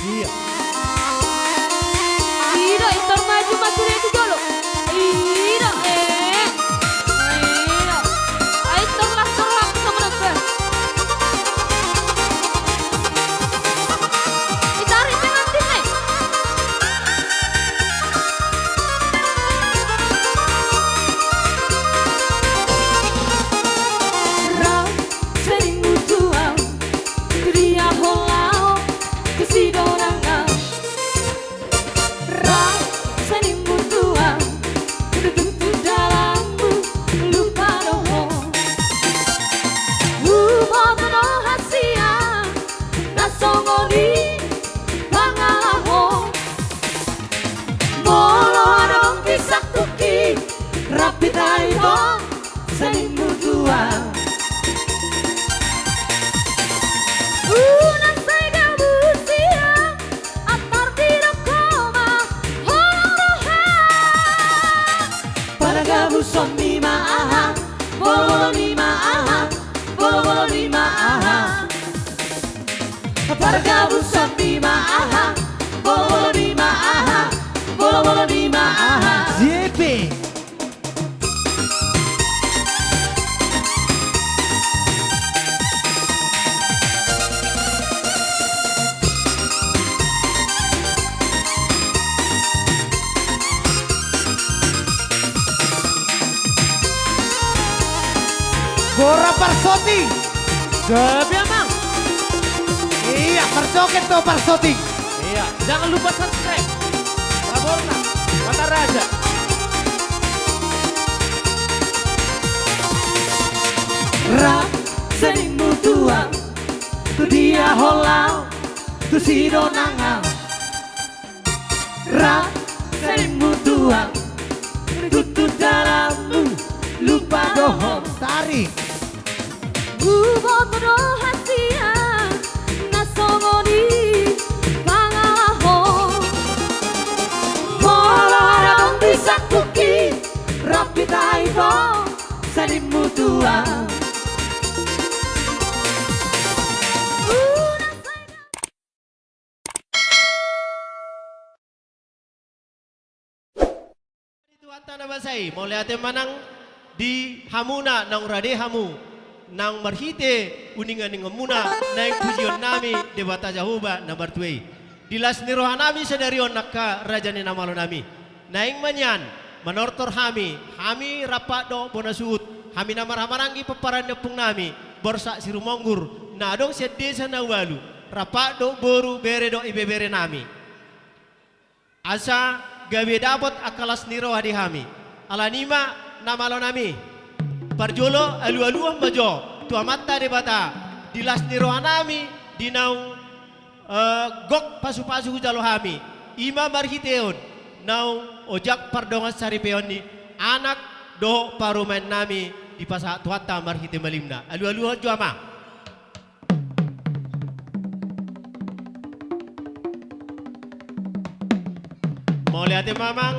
Iya. Ira intor maju maju itu dulu. Ira Ira. Ay torlak sama nabah. Itarik pengantin nih. Rau sering mutual. Kriya holau kesidorangau. Rau sering mutual. Berbentu dalammu lupa doho. Umotono hasia nasongoni pangalaho. Molo adong kisak tuki rapi tayo sering mutual. Una sega busia atar di koma horoha. Para gabu somni maaha, bolo ni maaha, bolo ni maaha. Para gabu somni maaha, bolo ni maaha, bolo ni maaha. JP. Gora Parsoti. Gabi Amang. Iya, percoket tuh Parsoti. Iya, jangan lupa subscribe. Laborna, Mata Raja. Rap sering mutual, tu dia holau, tu si donangau. Rap sering mutual, tu dalammu lupa doho. Tarik. Ubotono hasia nasongoni pangalaho. Pola dong bisa kuki rapi taito sering mutual. Tuanta na basay, mo lihat manang di hamuna nang rade hamu nang marhite uningan ng muna na yung pujion nami di bata jahuba na bartuay. Dilas ni roha nami sa darion nakka raja ni namalo nami. Naing manyan manortor hami rapat do bonasuut hami na marhamarangi paparan na pung nami borsa si rumonggur na adong siya desa na walu rapat do boru bere do ibebere nami. Asa gabi dapat akalas ni roha di hami. Alanima namalo nami. Parjolo alu-alu ang majo. Tua mata de bata. Dilas ni roha nami. Dinaw gok pasu-pasu jalo hami. Ima marhiteon. Naw ojak pardongan saripeon ni. Anak do parumen nami. Di pasa tuata marhite malimna. Alu-alu ang juama. Mau lihatin mamang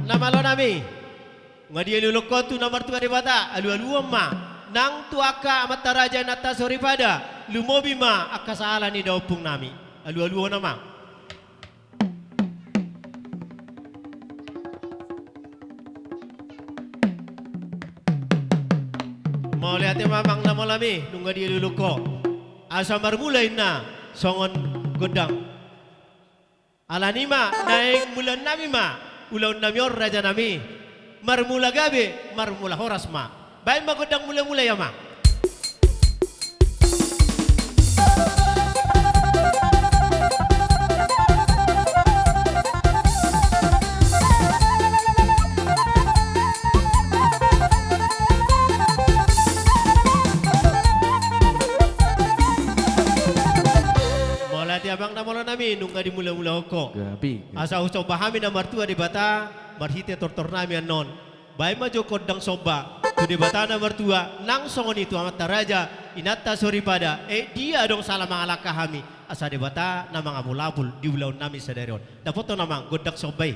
namalo nami. Ngadi lulukot tu nomor tu di bata alu-alu ma nang tuaka mata raja nata sori pada lumobi ma akasala ni daupung nami alu-alu nama. Mau lihat mamang nama lami nungga dia luluko asa marmulai na songon godang alanima naing mulan nami ma ulaun nami or raja nami marmula gabe, marmula horas ma. Baik magodang mula-mula ya ma. Mola ti abang na mola nami nungga di mula-mula hoko. Gabi. Asa usaw bahami na martua di bata. Marhite tortor nami anon. Baik maju kodang soba. Tu di batana mertua nang songon itu amat raja inatta sori pada dia dong salah mangalaka kami asa di bata na mga mulapul di ulaw nami sa derion. Dapat to namang godak sobay.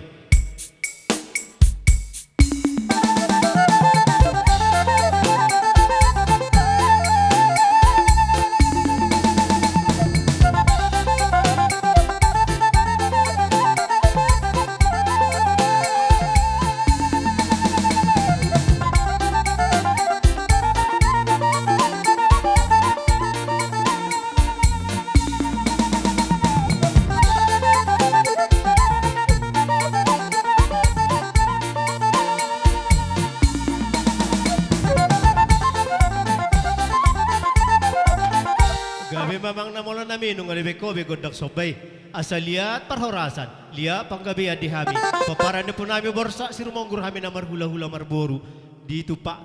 nami nung alibeko begodak sobay. Asa liat parhorasan, liat panggabi di hami. Paparan na po namin borsa, si rumonggur hami na marhula-hula marboru. Dito pa,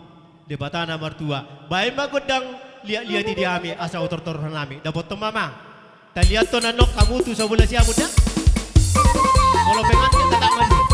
debata na martua. Bahay magodang liat-liat di hami, asa otor-tor nami. Dapat to mama. Taliat to nanok kamu tu sa bula siya mo dyan. Kalau pengen kita tak mandi.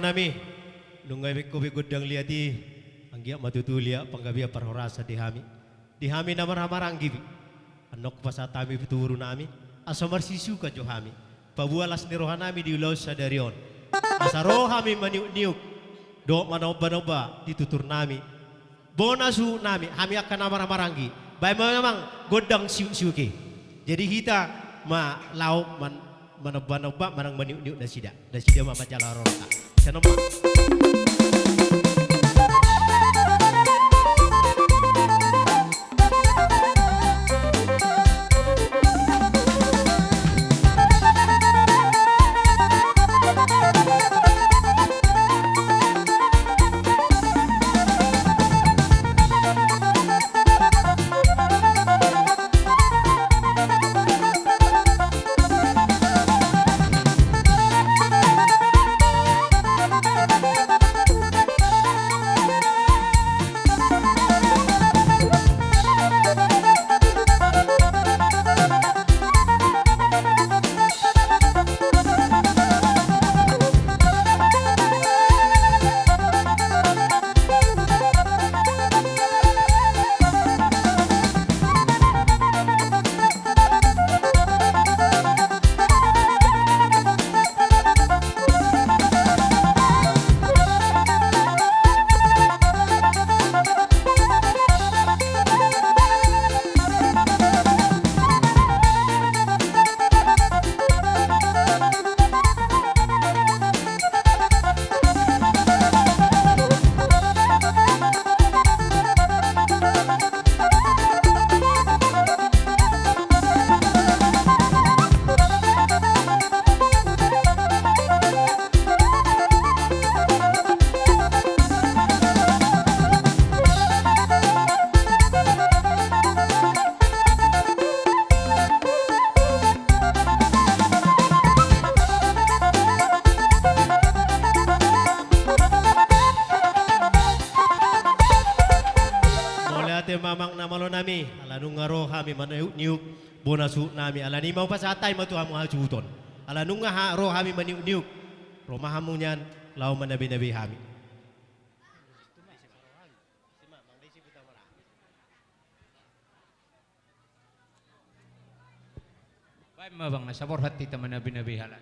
nami nungay ko bigudang liati anggia matutulia panggabia parhorasa di hami na marhamarang gibi anok pasatami pituru nami asa marsisu ka johami pabualas ni rohanami di ulos sa darion asa rohami maniuk-niuk do manoba-noba ditutur nami bonasu nami hami akan namaramaranggi bay memang godang siu-siuke jadi kita ma lauk manoba-noba marang maniuk-niuk da sida ma majalah roka sanoma nami ala nunga roh kami maniuk bonasu nami ala ni mau pasatay matuhamu hajuton ala nunga roh kami maniuk romahamunyan lau manabi-nabi kami. Baik mabang nasabor hati teman nabi-nabi halal.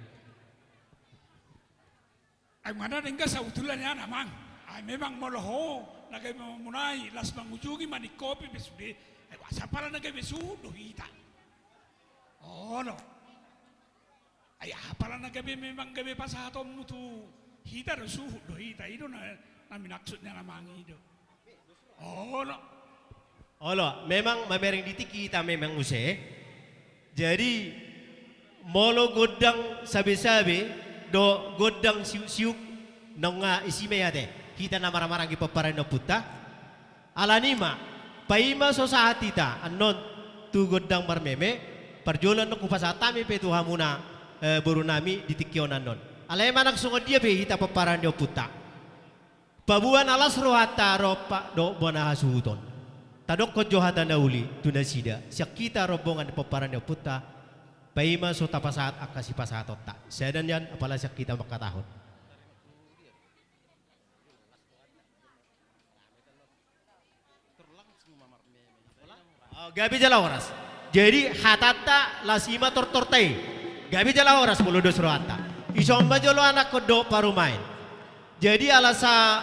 Ay mana ringga sa utulan yan amang. Ay memang moloho nagay mamunay las mangujugi manikopi besude. Ay wasa pala nagay besudo hita. Oh no. Ay pala nagay memang gabi pasatom mutu hita do suhu do hita itu na minaksudnya namang itu. Oh no. Olo, memang mamering ditiki kita memang use. Jadi molo godang sabi-sabi do godang siuk-siuk nonga isimeyate kita na marang-marang ipaparay na puta alanima paima society ta anon tu godang marmeme parjolan no kupasatami pe tu hamuna buru nami ditikyon anon alay manak sungod dia pe kita paparay na puta pabuan alas rohata ropa do bona hasuton tadok ko johata na uli tunasida siya kita robongan paparay na puta paima so tapasaat akasi pasatot ta. Sedan yan apala siya kita makatahon. Gabi jala oras. Jadi hatata lasima tortortay. Gabi jala oras muludos rohata. Isomba jolo anak kodo parumain. Jadi alasa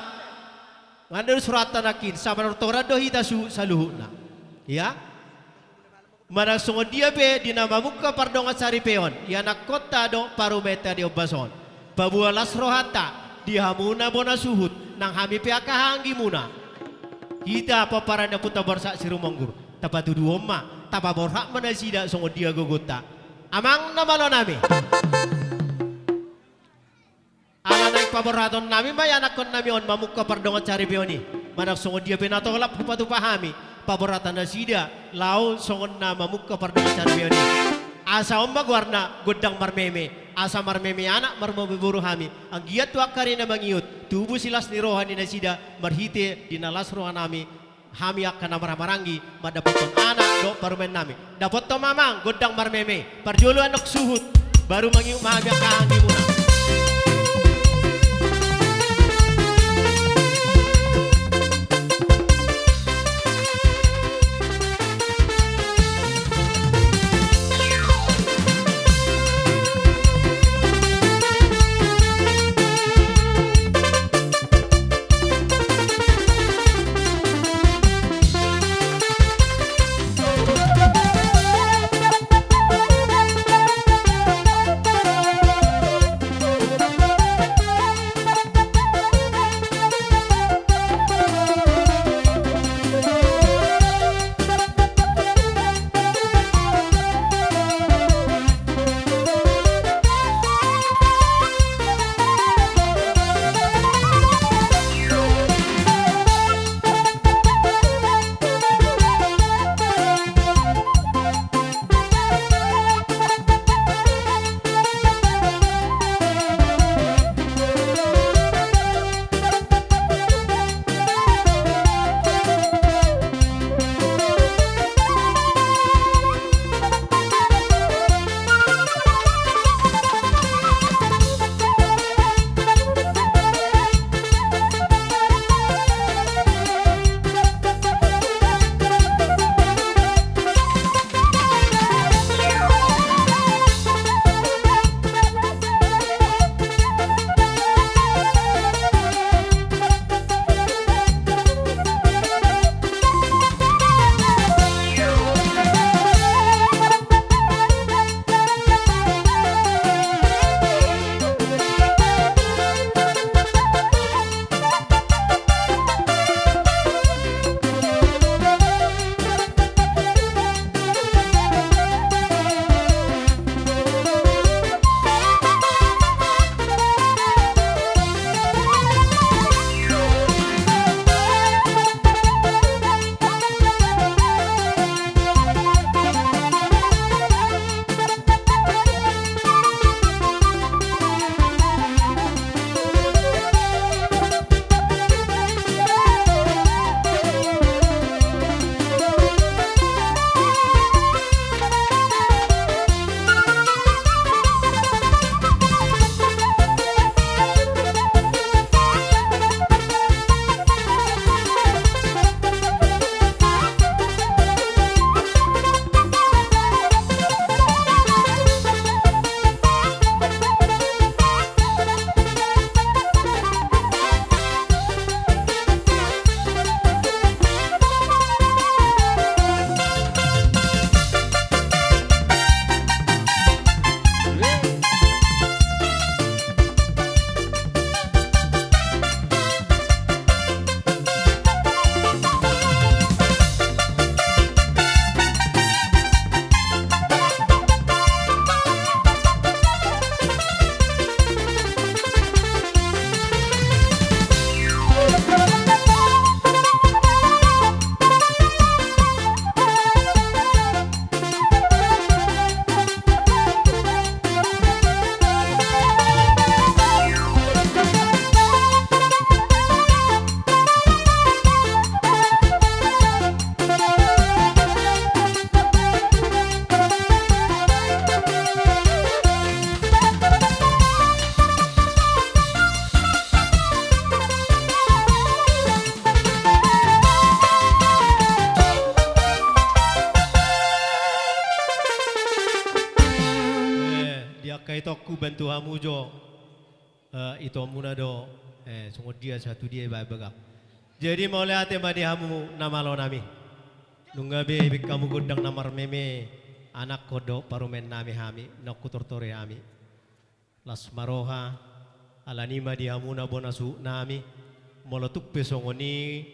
ngandur surata nakin sa tortora do hita saluhuna. Ya? Mana sungod dia be dinamamuka pardonga sari peon ya nak kota do parumeta di obason pabualas rohata di hamuna bona suhut nang hami pe akahanggi muna kita paparana puta borsa sirumonggur tapatu duoma tapa borhak mana sida sungod dia gogota amang namalo nami ala naik paboraton nami may anak kon nami on mamuka pardonga sari peoni mana sungod dia be natolap hupatu pahami paboratan na sida lau songon na mamukka pardongan carbioni asa omba warna godang marmeme asa marmeme anak marmabiburu hami ang giat wakari na mangiut tubuh silas ni rohani na sida marhite dinalas rohan nami hami akan maramarangi madapaton anak do parumen nami dapat to mamang godang marmeme parjolo anak suhut baru mangiut mahami akahanggi muna. ya kaito ku bantu hamu jo itu muna do sungguh dia satu dia baga. Jadi mau lihat madi hamu nama lo nami. Nunggabe kamu gudang namar meme anak kodo parumen nami hami nak kutortore hami. Las maroha alanima di hamu na bonasu nami molotuk pesongoni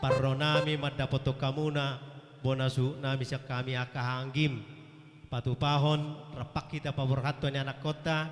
parro nami madapoto kamuna bonasu nami siya kami akahanggim patupahon rapak kita paborhato ni anak kota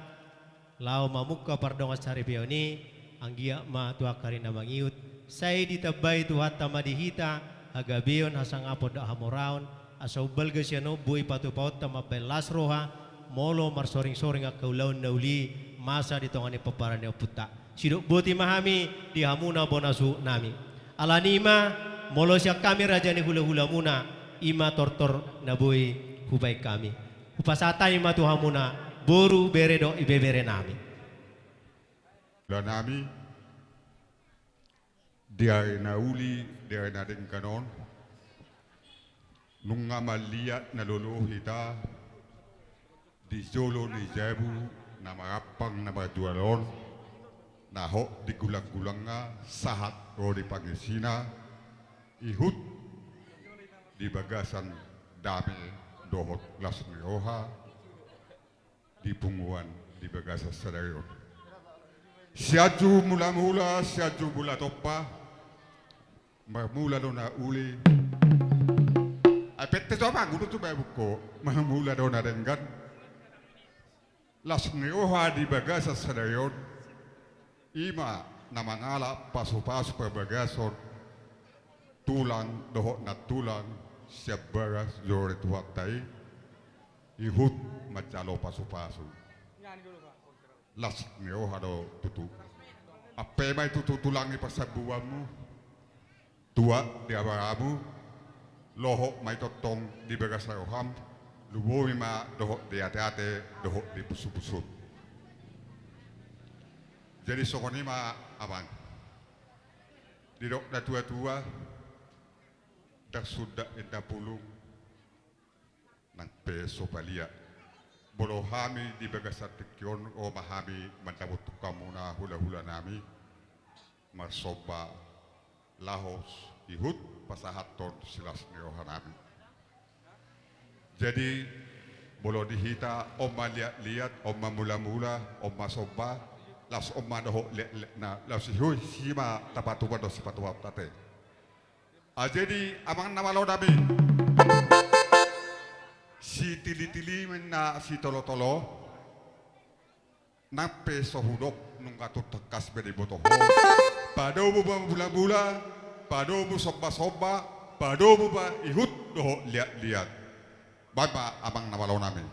lao mamuka pardongas cari bioni anggia ma tua karina mangiut saya ditabay tuhat tamadihita agabion hasang apod hamoraon asaw balga siya no buhay patupahot tamabelas roha molo marsoring-soring akaulaon na uli masa dito nga ni paparan ni puta sidok buti mahami di hamuna bonasu nami alanima molo siya kami raja ni hula-hula muna ima tortor na buhay hubay kami. Upasatay matuha muna, buru beredo ibebere nami. Dan nami, dia na uli, dia na ding kanon, nung nga maliat na luluhita, di solo ni Zebu, na marapang na madualon, na ho di gulang-gulang nga, sahat o di pangisina, ihut, di bagasan dami, dohot las nioha di punguan di bagasa sadayon. Siaju mula-mula siaju mula topa mamula do na uli. Apette to ma gudu tu buko mamula do na denggan las nioha di bagasa sadayon ima namangala pasu-pasu perbagason tulang dohot na tulang siap baras jore tuak tai ihut macalo pasu-pasu las neo hado tutu ape mai tutu tulangi pasabuamu tua di abaramu lohok mai totong di bagas roham lubomi ma dohok di ate-ate dohok di pusut-pusut jadi sokoni ma abang di dok da tua-tua dah sudah indah pulung nang peso palia bolo hami di bagasat tekion o mahami mencabut kamu na hula-hula nami masoba lahos ihut pasahaton silas niohanami jadi bolo dihita oma lihat oma mula-mula oma soba las oma doho na las ihui sima tapatu bado sipatu tate. Jadi amang nama lo dabi si tili-tili na si tolo-tolo nape sohudok nung katut tekas bedi botoho pado buba bula-bula pado bu soba-soba pado buba ihut doho lihat-lihat bapa amang nama lo nami.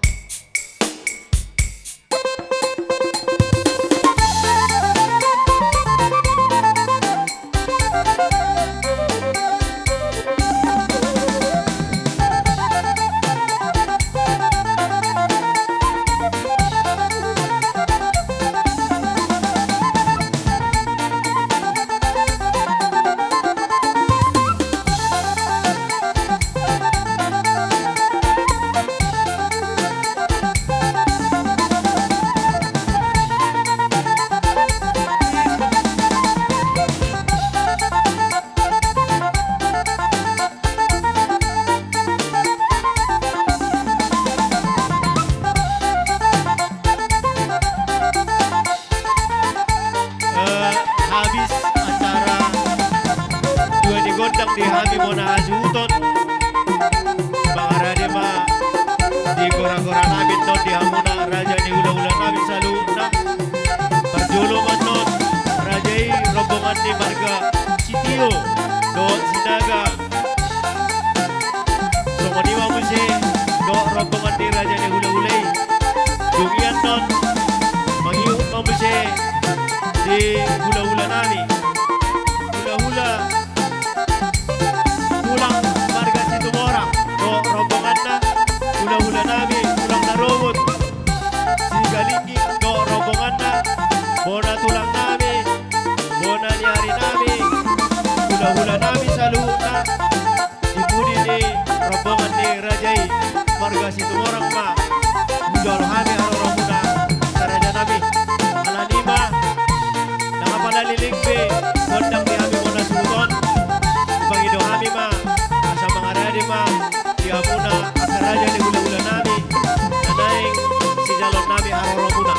Habis acara dua digodang di Hami Bona Azuton Bang Arade ma di gora-gora namin non di Hamuna Raja di ula-ula namin sa luna Parjuluman non Rajai rombongan di Marga Sitio doon Sinaga Somoniwa Muse do rombongan di Raja di ula-ulay Dungian non Mangiut Muse di hula-hula nami hula-hula pulang marga Situmorang do rombongan na hula-hula nami pulang na robot si Galinggi do rombongan na bona tulang nami bona nyari nami hula-hula nami sa luna ibudi ni rombongan ni Rajai marga Situmorang ma hula-hula kami araw-araw muna calon nami haroro muna.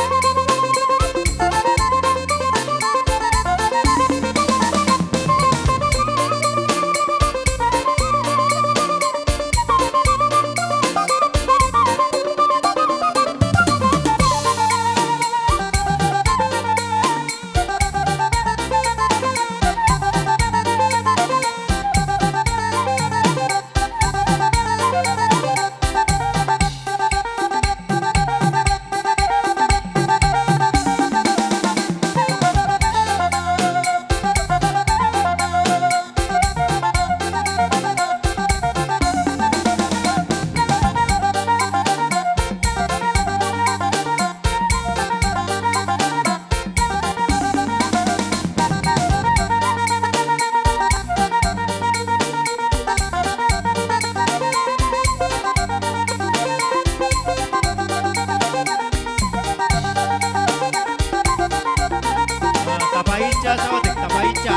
Tapaicha sa otik, tapaicha.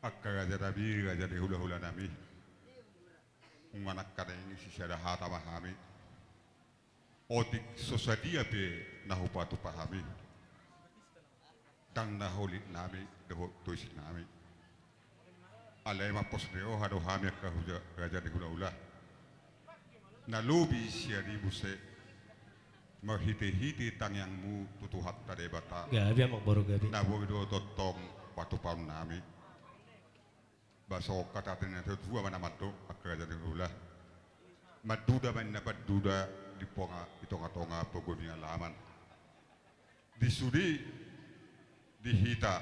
Akka raja tabi raja di hula-hula nami. Unganak kada ini si syada hata mahami. Otik sosadia pe nahupatu pahami. Dang naholit nami deho tuisik nami. Alay maposneo hado hami akka huja raja di hula-hula. Nalubi siya di buse. Mahiti-hiti tangyangmu tutuhat tade bata. Gabi ang magboro gabi. Naboido totong patupan nami. Baso kata tena tuwa mana matto akka jadi hula. Maduda man dapat duda di ponga itonga-tonga pogomia laman. Disudi dihita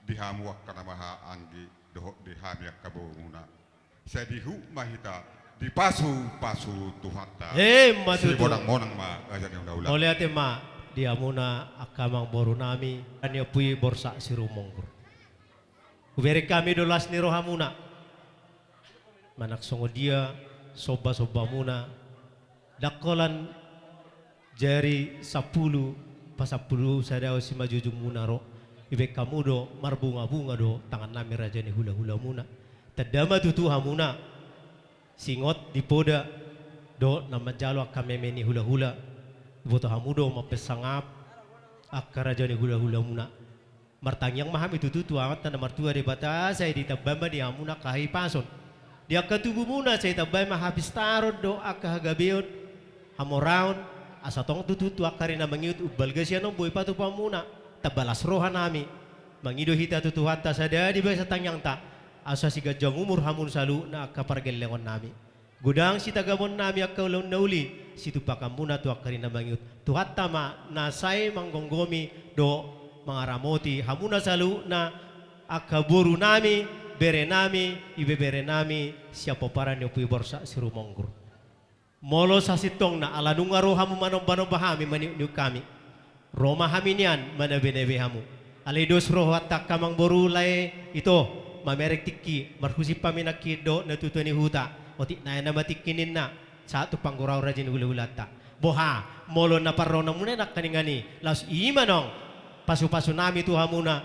dihamu kana maha anggi doh dihamia kabunguna. Sadihu mahita dipasu-pasu tuhata. Si Matutu. bonang-bonang ma jadi hula. Oleh ate ma, dia muna akamang boru nami. Anya pui borsa sirumonggur. Kuberi kami dolas ni rohamuna. Manak songo dia, soba-soba muna. Dakolan jari 10 pasapulu sadao si majujung muna ro. Ibe kamu do marbunga-bunga do tangan nami raja ni hula-hula muna. Tadama tutu hamuna. Singot di poda do nama jalo akameme ni hula-hula. Iboto hamudo mapesangap akka raja ni hula-hula muna. Martangyang mahami tututu amat na martua de bata saya ditabama di amuna kahai pason. Dia katubu muna saya tabay mahabis tarod do akka hagabeon hamoraon asatong tututu akarina mangiut ubalga siya no boy patu pamuna tabalas roha nami mangido hita tutuhata sada di basa tangyang ta asa si gajang umur hamun salu na akka pargelengon nami. Gudang si tagabon nami ak kaulaw na uli, situ pakamuna tu akarin na bangyut. Tuhat tama nasay manggonggomi do mga ramoti hamuna salu na akaburu nami, bere nami, ibebere nami siapa para ni upi borsa siru monggur. Molo sa sitong na alanungaro hamu manombanom bahami maniu kami. Roma haminian manabinebe hamu. Alidos roh atak kamang borulay ito mamerek tiki marhusi paminakido natutuni huta. Oti na matikinin na sa ito pangguraw rajin hula-hulata. Boha, molo na parro na muna nakaningani. Laos imanong, pasu-pasu nami tu hamuna.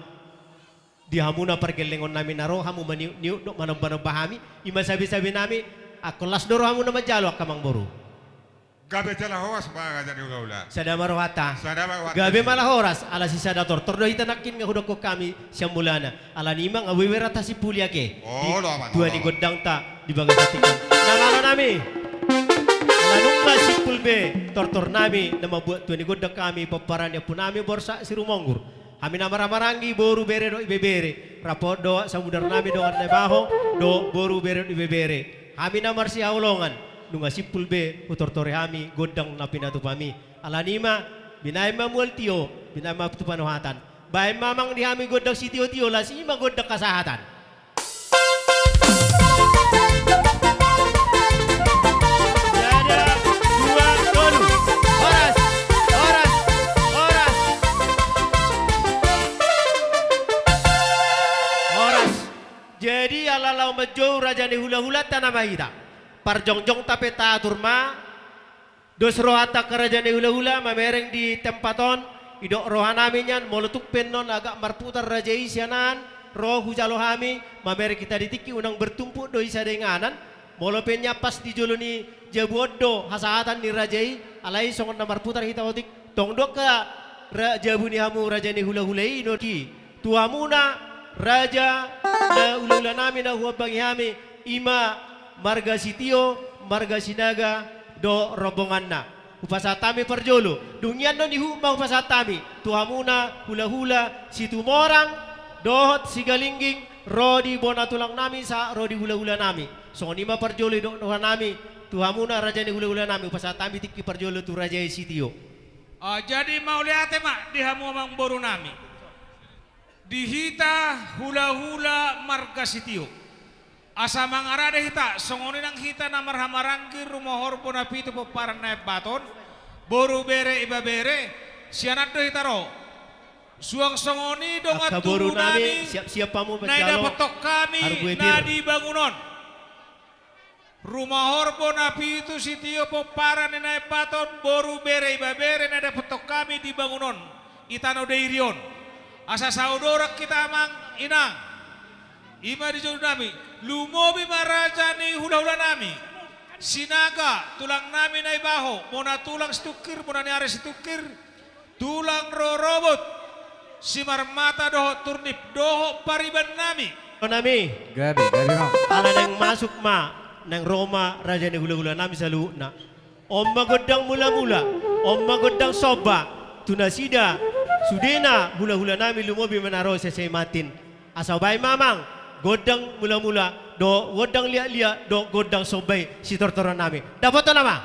Di hamuna pergelengon nami naro, hamu maniu manong bahami. Ima sabi-sabi nami, ako las doro hamu na majalo akamang boru. Gabi tala horas mga ganyan yung gaula. Sada marohata. Sada marohata. Gabi malah horas ala si sadator. Tordo hitanakin nga hudok ko kami siyang mulana. Ala nimang awiwerata si pulya ke. Oh, lo aman. Dua di godang ta di bagas atikan. Namano nami. Lanungla si pulbe tortor nami na mabuat tuan di godang kami paparan ya punami borsa si rumonggur. Kami na maramarangi boru bere do ibebere. Rapor do sa mudar nami do at baho do boru bere do ibebere. Kami na marsi haulongan. Nunga sipul be utor-tore hami godang na pinatupami. Alanima binay mamualtio binay maptupanuhatan. Bay mamang di hami godang si tio-tio las ima godang kasahatan. Ada dua dolu. Horas. Jadi alalau majo raja ni hula-hula tanah kita. Parjongjong tape turma dos rohata kerajaan hula-hula mamereng di tempaton idok rohanami nyan molotuk pennon agak marputar raja isianan roh hujalo hami mamereng kita ditiki unang bertumpuk do isa denganan molo penya pas di joloni jabuodo hasahatan ni rajai alai songon na marputar hita otik tongdok ka jabuni hamu raja ni hula-hulai noki tuamuna raja na hula-hula nami na huwabang hami ima marga sitio, marga sinaga, do rombongan na. Upasatami perjolo. Dunyan no nihu mau upasatami. Tuhamuna, hula-hula, situmorang, dohot, sigalingging, rodi bona tulang nami sa rodi hula-hula nami. So nima perjolo do noha nami. Tuhamuna raja ni hula-hula nami. Upasatami tiki perjolo tu raja sitio. Jadi mau lihat mak dihamu amang boru nami. Dihita hula-hula marga sitio. Asa mangarade hita songoni nang hita na marhamarangki rumohor ponapi itu peparan naik baton boru bere iba bere sianat do hita ro suang songoni dong boru aturu nami siap-siap pamu naida petok kami na di bangunon rumahor ponapi itu sitio peparan naik baton boru bere iba bere naida petok kami di bangunon itano deirion asa saudorak kita amang inang ima di jodoh nami lumobi marajani hula-hula nami sinaga tulang nami na ibaho mona tulang stukir mona niare stukir tulang rorobot si marmata doho turnip doho pariban nami Gabi ma. ala nang masuk ma nang Roma raja ni hula-hula nami salu na om magodang mula-mula om magodang soba tunasida sudena hula-hula nami lumobi manaro sesay matin asabay mamang godang mula-mula do godang liya-liya do godang sobay si tortoran nami. Dapat to nama?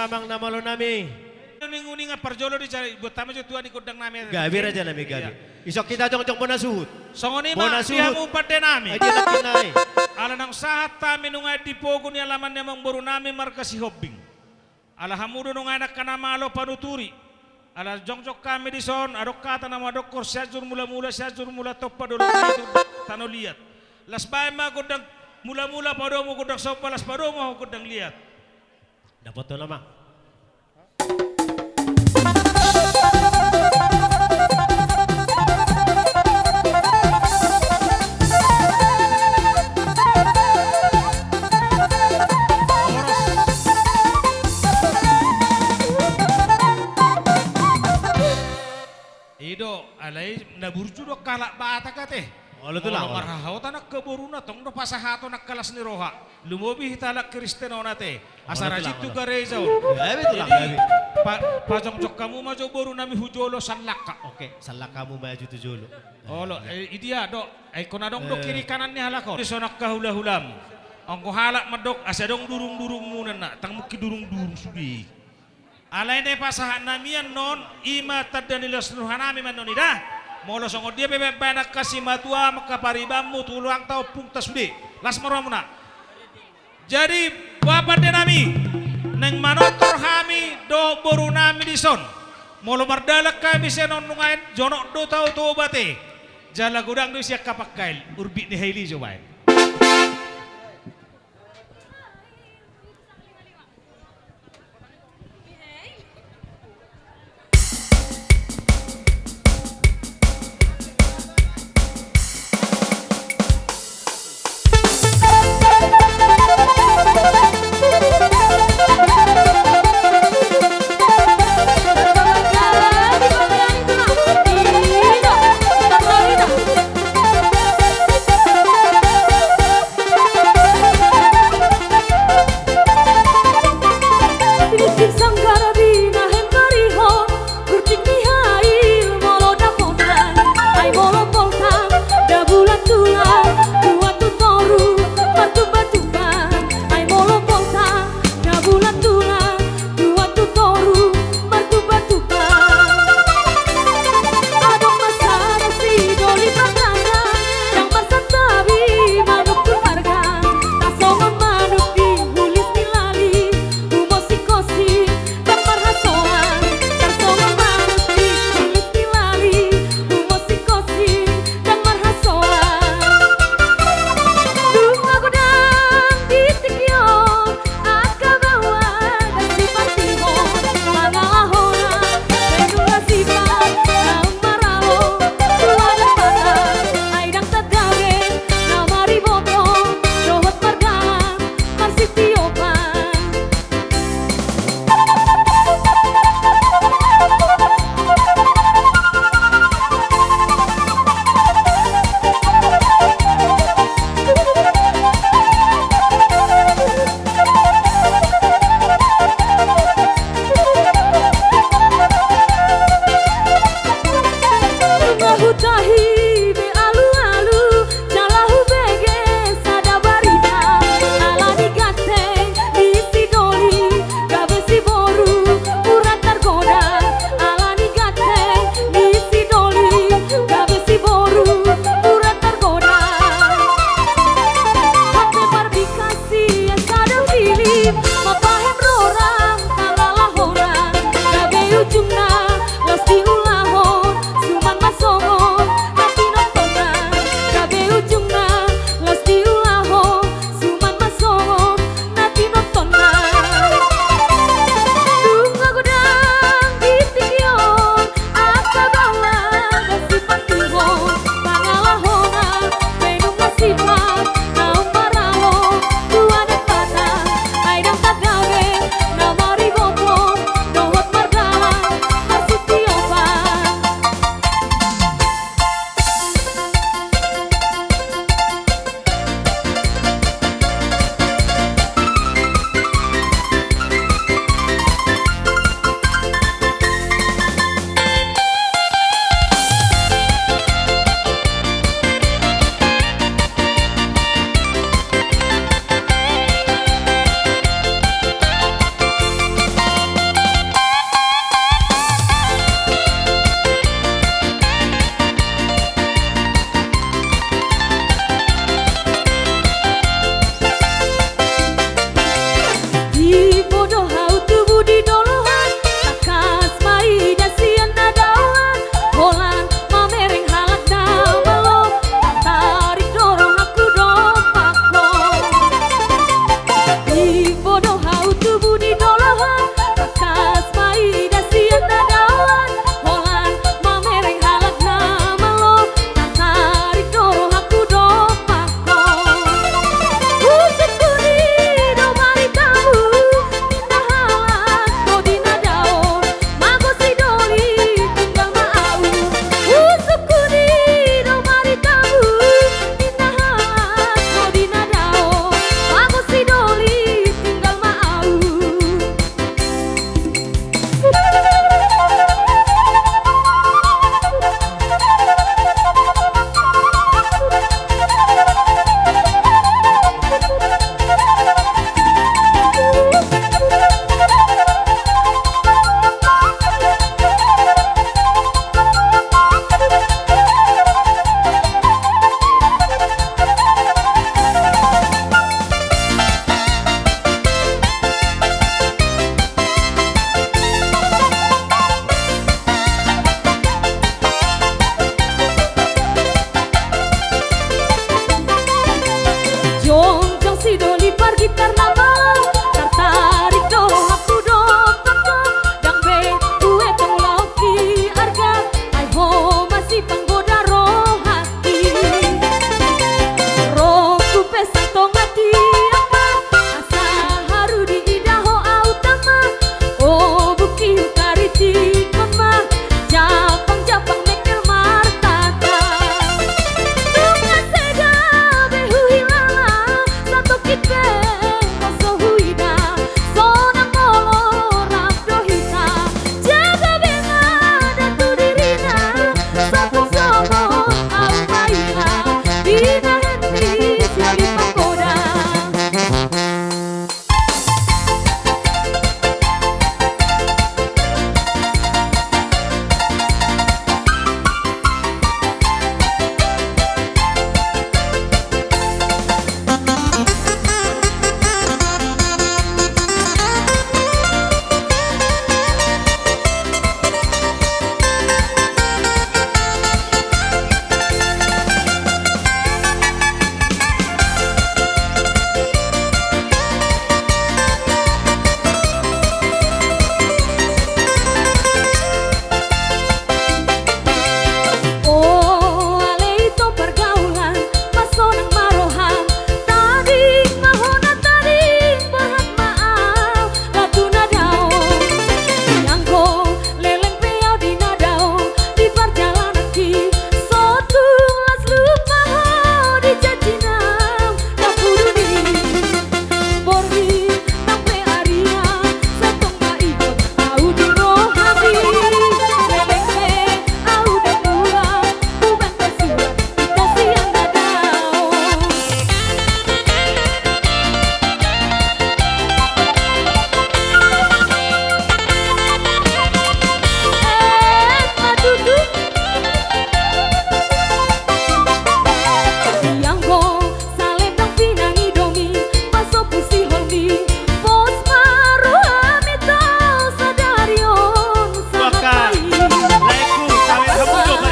mamang na malo nami. Ning-uni nga parjolo di cari buat tamu jo tuan ikut dang nami. Gabi raja nami gabi. Isok kita jong-jong mo na suhut. Songoni Bona ma suhut. dia mo pade nami. Ay di na kinay. Ala nang sahat tami nung ay dipogo ni alaman niya mang baru nami marka si hobbing. Ala hamudo nung anak kana malo panuturi. Ala jongjok kami di son adok kata nama dokor syajur mula-mula toppa dulu itu tano liat. Las bae ma godang mula-mula padomo godang sopa las padomo godang liat. Dapat to lama. Ido alai naburju do kalak bata kate. Olo to lang. Marhahaw tanak keboruna tong do pasahato nak kelas ni roha. Lumobi hitalak Kristeno nate. Asara Olo to lang, jitu olo. garezau. Gabi to lang gabi. Pajong-jok kamu majo boru nami hujolo sanlaka. Oke, salah kamu maju tu jolo. Olo idia do ay konadong do kiri kanan ni halako. Disonak kahula-hulam. Angko halak medok asadong durung-durung muna na tang muki durung-durung sudi. Alai ne pasahan namian non ima tadanilas nuhanami man nonida. Molo songo dia bebek banak kasih matua makaparibamu tuluang tau pungta sudi. Las maromuna. Jadi bapak denami neng manotor hami do boru nami dison. Molo mardalak kami senon nungain jonok do tau to bate. Jala gudang do siak kapak kail urbi ni haili jobain.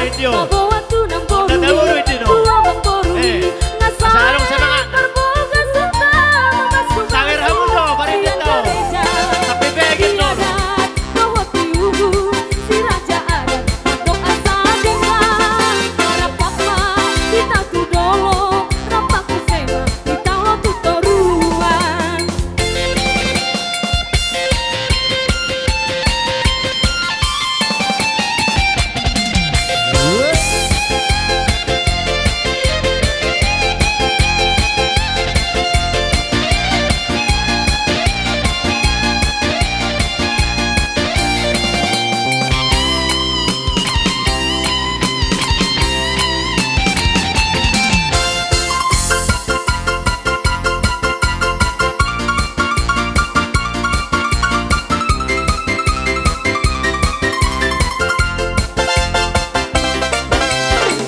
Indio. Bawa tunang boru. Dadaburu Indio. Tuwang boru. Sarong semangat. Terbuka serta masuk. Sangir hamu do, bari dito. Tapi begin no. Bahwa tiubu si raja adat. Dok asa dengan rapak mah kita ku dolo. Rapak ku sema kita lo tutoruan.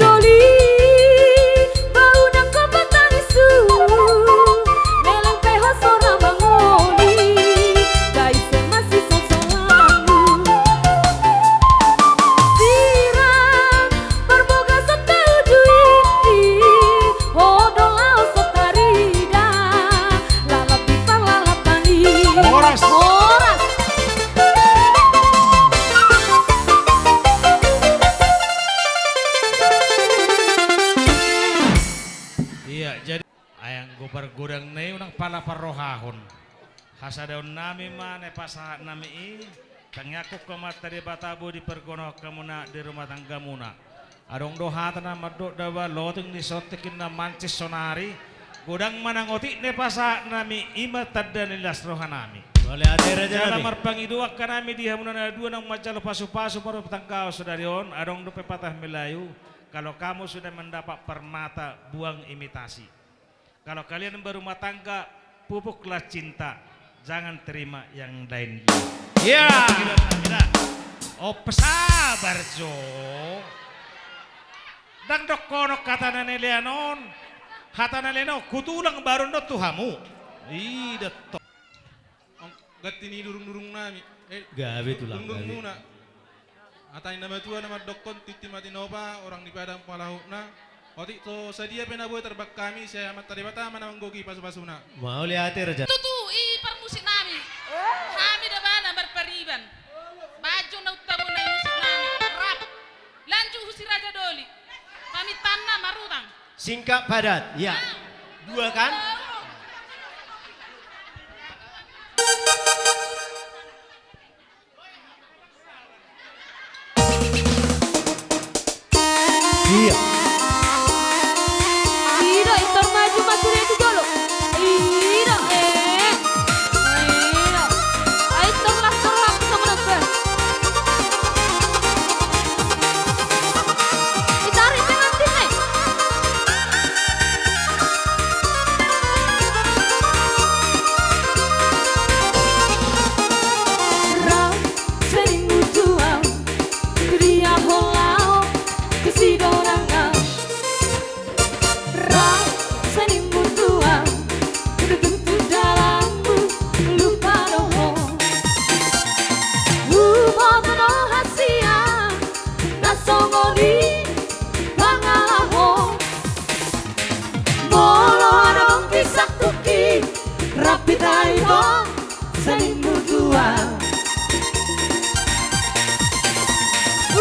Doli bau nang kobatang isu Leleng peho sora mangoli Gaise masih sosolamu Sirang berboga setujui Hodo lao sotarida Lalap pipa lalapani Horas. Horas. Iya, jadi ayang gopar godang nai unang pala parrohahon. Hasadaon nami mana pasahat nami i tangyakuk kematari batabu di pergono kamuna di rumah tangga muna. Adong dohatan na madok dawa loting di sotikin na mancis sonari. Godang manangoti ne pasahat nami ima tadda nilas rohanami. Boleh ada raja Jala nami. marpangidua kanami di hamunan na dua nang majalo pasu-pasu para petangkau sudarion adong dope patah melayu. Kalau kamu sudah mendapat permata, buang imitasi. Kalau kalian berumah tangga, pupuklah cinta. Jangan terima yang lain. Ya. Kira. Oh pesabar Jo. Dan dok kono kata nanelianon. Hata nanelianon, kutulang baru no tuhamu. Ih, detok. Gatti ni durung-durung nami. Gabi tulang Durung gabi. muna. Atay nama tua nama dokon titi matinoba orang di padang palahu na. Oti to sadia penabuhi terbak kami saya amat teribata mana menggogi pasu-pasuna. Mau lihat raja. Tutu i permusik nami. Kami dah bana berperiban. Baju na utamu na musik nami. Rap. Lanju husi raja doli. Kami tanah marutang. Singkat padat. Ya. Dua kan? Iya. Iro itor maju masuk itu dulu. Iro Iro. Ayo tolak sama napa? Ditarik pengantin nih. Rau sering mutual, dia holau kesidorangan. Rau sering mutual, tentu dalammu lupa doho. Ubah hasia, nasongoni pangalaho. Molo adong kisah tuki, rapi taibo sering mutual.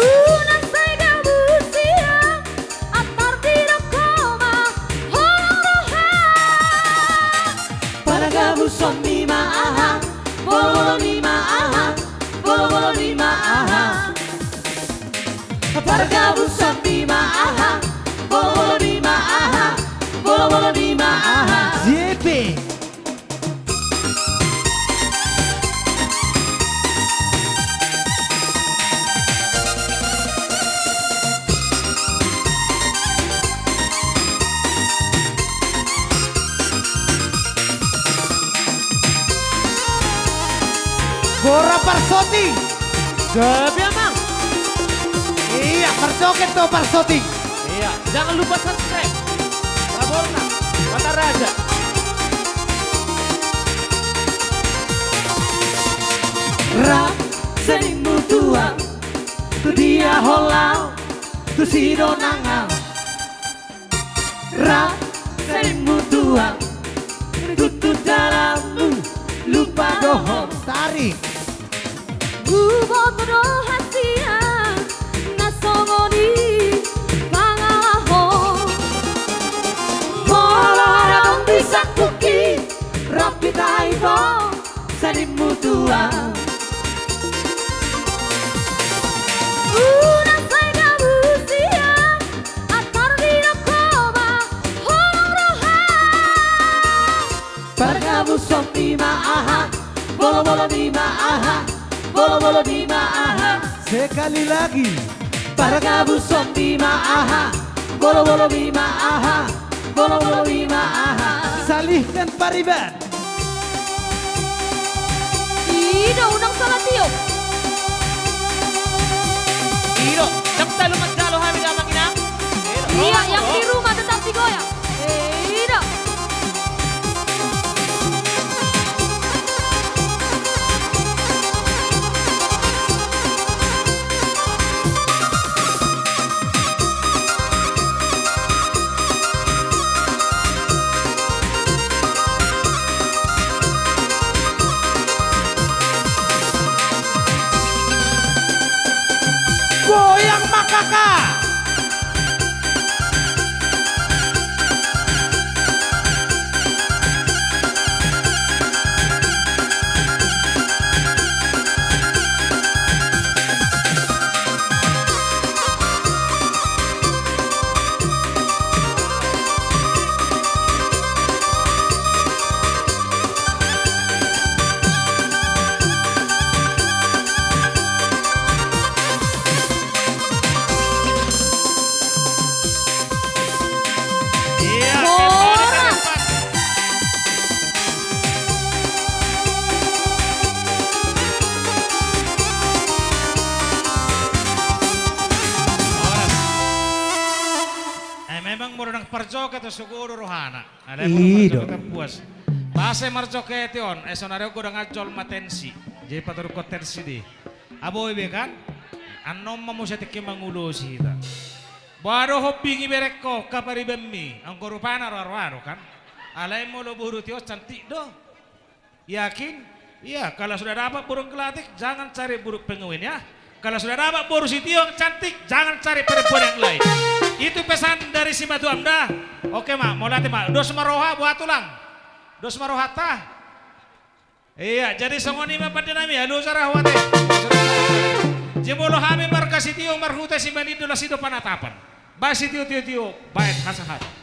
Una sega busia atar tiro koma horoha para gabu somni maaha bolo ni maaha bolo ni maaha para gabu somni maaha bolo ni maaha bolo ni maaha JP. Gora Parsoti. Gabi emang. Iya, percoket tuh Parsoti. Iya. Jangan lupa subscribe. Laborna. Mata Raja. Rap sering mutual, tu dia holau, Ku sido nangau Rap serimu tua Tutu dalammu Lupa dohong Tarik Uboto no hasia Nasogoni Pangaho Mola dong bisa kuki Rapi taibo Serimu tua Una saida usia Atar di nakoba Holong roha Pergabu sopi maaha Bolo-bolo di maaha Bolo-bolo di maaha Sekali lagi Pergabu sopi maaha Bolo-bolo di maaha Bolo-bolo di maaha Salihkan pariban Ida unang salatio Iro, sakta lumasdalo kami namang ina. Iya yang di rumah tetap digoyang Ida Goyang makaka Iya, Boras. Memang mo nang parjoket to siguro rohana. Ada Ido. mo puas. Base marjoket yon, esonaryo ko ngajol matensi. Jadi patur ko tensi di. Aboy be kan? Annom mo siya tiki mangulo sita. Baru hobi ngiberek ko kapari bemmi. Ang korupana raro kan? Alay mo lo buru tio cantik do. Yakin? Iya, kalau sudah dapat burung gelatik, jangan cari burung penguin ya. Kalau sudah dapat burung sitio yang cantik, jangan cari perempuan yang lain. Itu pesan dari si Batu Amda. Oke mak, mau latih mak. Dos maroha buat tulang. Dos maroha tah. Iya, jadi songoni mah pada nami halu sarah wate. Jebolo hami markasitio marhuta si manido la sido panatapan. Basitio tio baik hasahat.